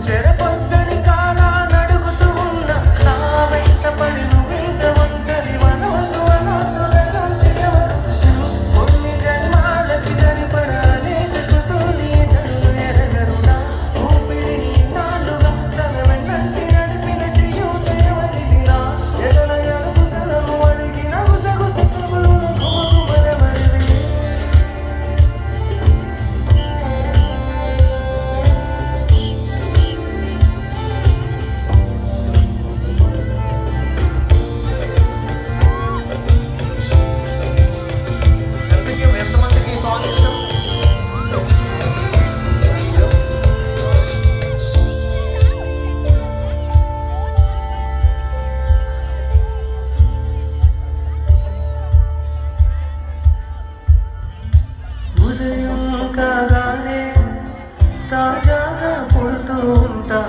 చెరపొద్దని కాలా నడుగుతూ ఉన్న నా వెంట పడి నువ్వింత ఒంటరి వనవద్దు అనొద్దు వెళ్ళొచ్చి ఎవరు కొన్ని జన్మాలకి సరిపడాలేక కృతుని తను ఎరగరునా ఊపిరిని నాలుగా తన వెన్నంటి నడిపిన చెయ్యూత ఎవరిదినా ఎదల ఎరుపు సలము అడిగిన గుసగుస కబురుల గుమగుమలమరివి ఎంతమందికి ఈ సాంగ్ ఇష్టం? ఉదయం కాగానే తాజాగా పుడుతూ ఉంటా